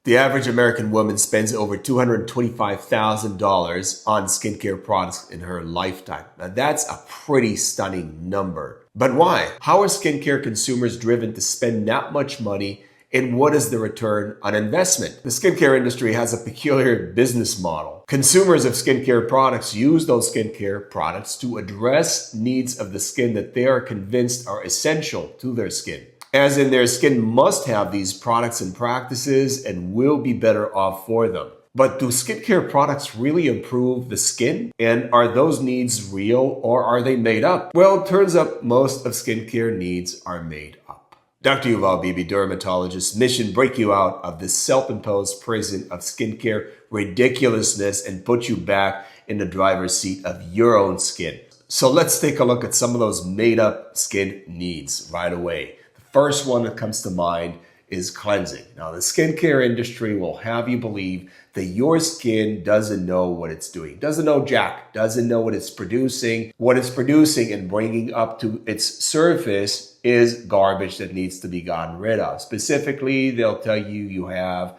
The average American woman spends over $225,000 on skincare products in her lifetime. Now, that's a pretty stunning number. But why? How are skincare consumers driven to spend that much money, and what is the return on investment? The skincare industry has a peculiar business model. Consumers of skincare products use those skincare products to address needs of the skin that they are convinced are essential to their skin. As in, their skin must have these products and practices and will be better off for them. But do skincare products really improve the skin? And are those needs real, or are they made up? Well, it turns out most of skincare needs are made up. Dr. Yuval Bibi, dermatologist, mission break you out of this self-imposed prison of skincare ridiculousness and put you back in the driver's seat of your own skin. So let's take a look at some of those made up skin needs right away. First one that comes to mind is cleansing. Now, the skincare industry will have you believe that your skin doesn't know what it's doing, doesn't know jack, doesn't know what it's producing. What it's producing and bringing up to its surface is garbage that needs to be gotten rid of. Specifically, they'll tell you you have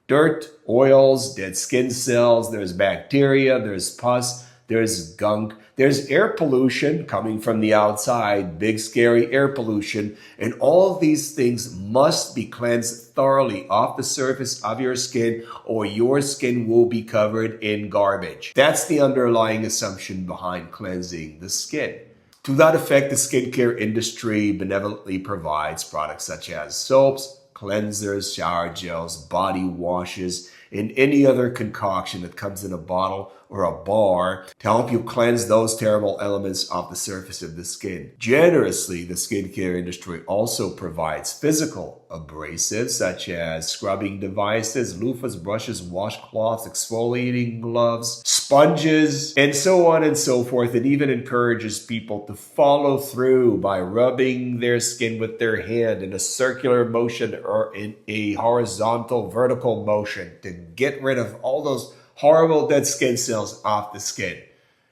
dirt, oils, dead skin cells, there's bacteria, there's pus, there's gunk, there's air pollution coming from the outside, big scary air pollution, and all of these things must be cleansed thoroughly off the surface of your skin, or your skin will be covered in garbage. That's the underlying assumption behind cleansing the skin. To that effect, the skincare industry benevolently provides products such as soaps, cleansers, shower gels, body washes, and any other concoction that comes in a bottle or a bar to help you cleanse those terrible elements off the surface of the skin. Generously, the skincare industry also provides physical abrasives such as scrubbing devices, loofahs, brushes, washcloths, exfoliating gloves, sponges, and so on and so forth. It even encourages people to follow through by rubbing their skin with their hand in a circular motion or in a horizontal, vertical motion to get rid of all those horrible dead skin cells off the skin.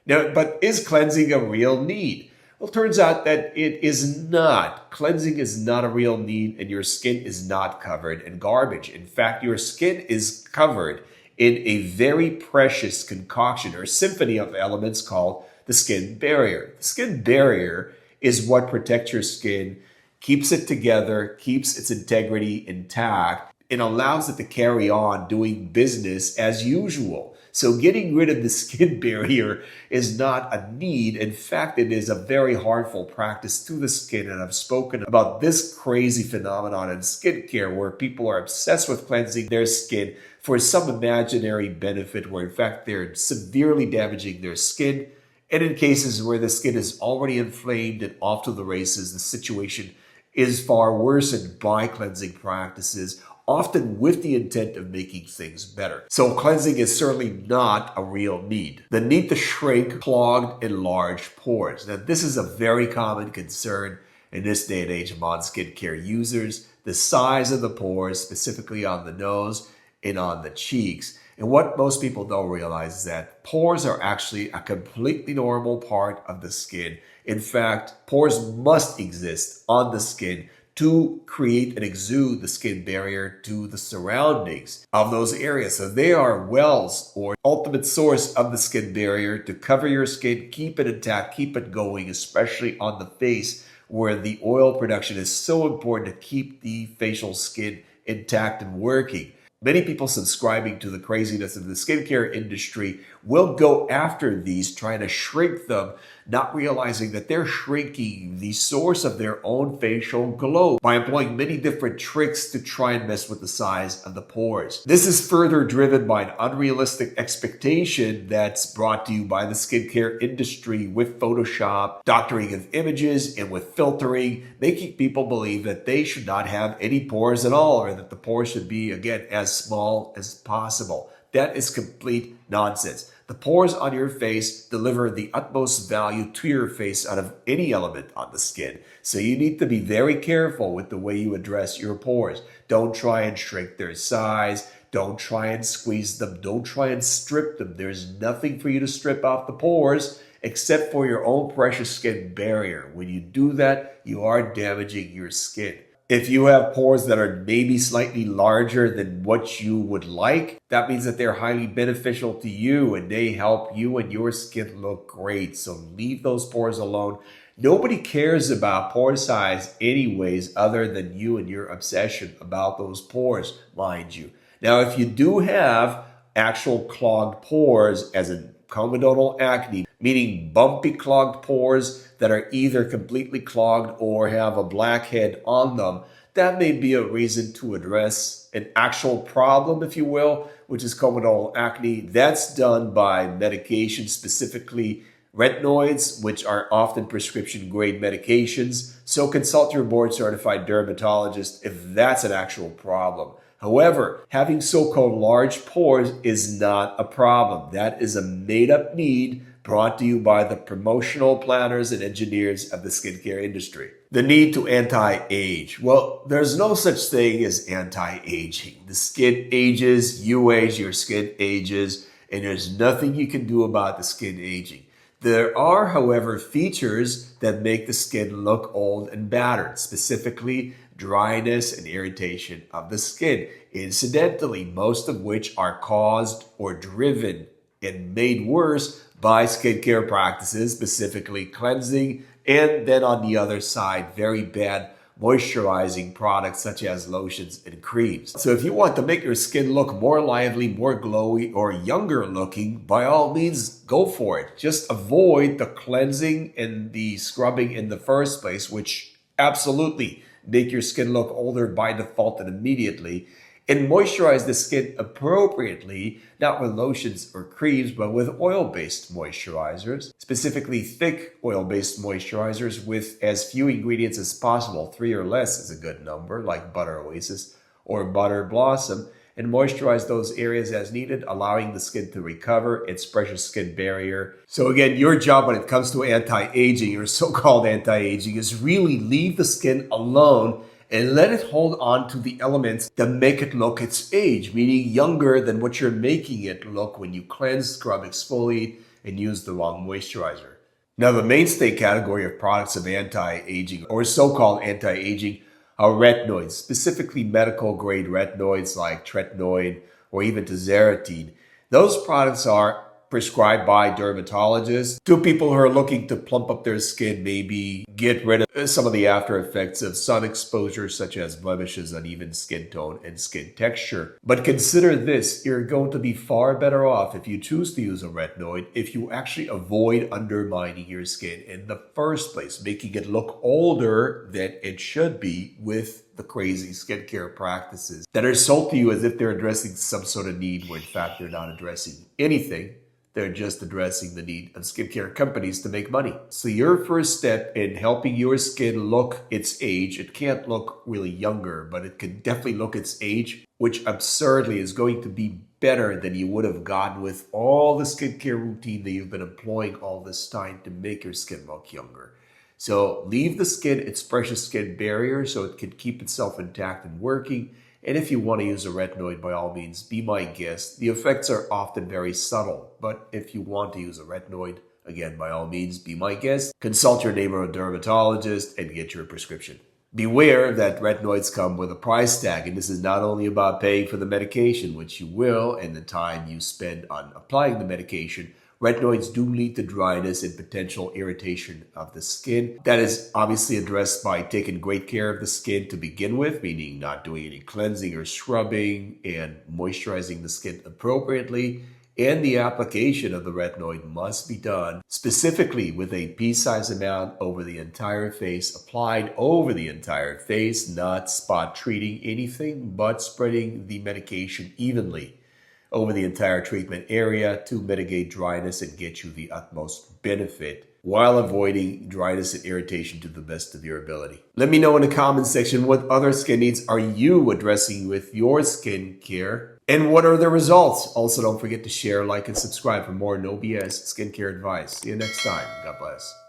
Now, but is cleansing a real need? Well, it turns out that it is not. Cleansing is not a real need, and your skin is not covered in garbage. In fact, your skin is covered in a very precious concoction or symphony of elements called the skin barrier. The skin barrier is what protects your skin, keeps it together, keeps its integrity intact, and allows it to carry on doing business as usual. So getting rid of the skin barrier is not a need. In fact, it is a very harmful practice to the skin. And I've spoken about this crazy phenomenon in skincare where people are obsessed with cleansing their skin for some imaginary benefit where in fact they're severely damaging their skin. And in cases where the skin is already inflamed and off to the races, the situation is far worsened by cleansing practices, often with the intent of making things better. So cleansing is certainly not a real need. The need to shrink clogged and large pores. Now, this is a very common concern in this day and age among skincare users. The size of the pores, specifically on the nose and on the cheeks. And what most people don't realize is that pores are actually a completely normal part of the skin. In fact, pores must exist on the skin to create and exude the skin barrier to the surroundings of those areas. So they are wells or ultimate source of the skin barrier to cover your skin, keep it intact, keep it going, especially on the face where the oil production is so important to keep the facial skin intact and working. Many people subscribing to the craziness of the skincare industry will go after these, trying to shrink them, not realizing that they're shrinking the source of their own facial glow by employing many different tricks to try and mess with the size of the pores. This is further driven by an unrealistic expectation that's brought to you by the skincare industry with Photoshop, doctoring of images, and with filtering, making people believe that they should not have any pores at all, or that the pores should be, again, as small as possible. That is complete nonsense. The pores on your face deliver the utmost value to your face out of any element on the skin. So you need to be very careful with the way you address your pores. Don't try and shrink their size. Don't try and squeeze them. Don't try and strip them. There's nothing for you to strip off the pores except for your own precious skin barrier. When you do that, you are damaging your skin. If you have pores that are maybe slightly larger than what you would like, that means that they're highly beneficial to you and they help you and your skin look great. So leave those pores alone. Nobody cares about pore size anyways, other than you and your obsession about those pores, mind you. Now, if you do have actual clogged pores, as in comedonal acne, meaning bumpy clogged pores that are either completely clogged or have a blackhead on them, that may be a reason to address an actual problem, if you will, which is comedonal acne. That's done by medication, specifically retinoids, which are often prescription grade medications. So consult your board certified dermatologist if that's an actual problem. However, having so-called large pores is not a problem. That is a made-up need brought to you by the promotional planners and engineers of the skincare industry. The need to anti-age. Well, there's no such thing as anti-aging. The skin ages, you age, your skin ages, and there's nothing you can do about the skin aging. There are, however, features that make the skin look old and battered, specifically dryness and irritation of the skin, incidentally, most of which are caused or driven and made worse by skincare practices, specifically cleansing, and then on the other side, very bad moisturizing products such as lotions and creams. So if you want to make your skin look more lively, more glowy, or younger looking, by all means, go for it. Just avoid the cleansing and the scrubbing in the first place, which absolutely make your skin look older by default and immediately. And moisturize the skin appropriately, not with lotions or creams, but with oil-based moisturizers, specifically thick oil-based moisturizers with as few ingredients as possible. 3 or less is a good number, like Butter Oasis or Butter Blossom, and moisturize those areas as needed, allowing the skin to recover its precious skin barrier. So again, your job when it comes to anti-aging, or so-called anti-aging, is really leave the skin alone and let it hold on to the elements that make it look its age, meaning younger than what you're making it look when you cleanse, scrub, exfoliate, and use the wrong moisturizer. Now, the mainstay category of products of anti-aging, or so-called anti-aging, are retinoids, specifically medical-grade retinoids like tretinoin or even tazarotene. Those products are prescribed by dermatologists to people who are looking to plump up their skin, maybe get rid of some of the after effects of sun exposure, such as blemishes, uneven skin tone, and skin texture. But consider this, you're going to be far better off if you choose to use a retinoid if you actually avoid undermining your skin in the first place, making it look older than it should be with the crazy skincare practices that are sold to you as if they're addressing some sort of need, where in fact they're not addressing anything. They're just addressing the need of skincare companies to make money. So your first step in helping your skin look its age, it can't look really younger, but it can definitely look its age, which absurdly is going to be better than you would have gotten with all the skincare routine that you've been employing all this time to make your skin look younger. So leave the skin its precious skin barrier so it can keep itself intact and working. And if you want to use a retinoid, by all means, be my guest. The effects are often very subtle, but if you want to use a retinoid, again, by all means, be my guest. Consult your neighborhood dermatologist and get your prescription. Beware that retinoids come with a price tag, and this is not only about paying for the medication, which you will, and the time you spend on applying the medication. Retinoids do lead to dryness and potential irritation of the skin. That is obviously addressed by taking great care of the skin to begin with, meaning not doing any cleansing or scrubbing and moisturizing the skin appropriately. And the application of the retinoid must be done specifically with a pea-sized amount over the entire face, applied over the entire face, not spot treating anything, but spreading the medication evenly over the entire treatment area to mitigate dryness and get you the utmost benefit while avoiding dryness and irritation to the best of your ability. Let me know in the comment section what other skin needs are you addressing with your skincare and what are the results. Also, don't forget to share, like, and subscribe for more no BS skincare advice. See you next time. God bless.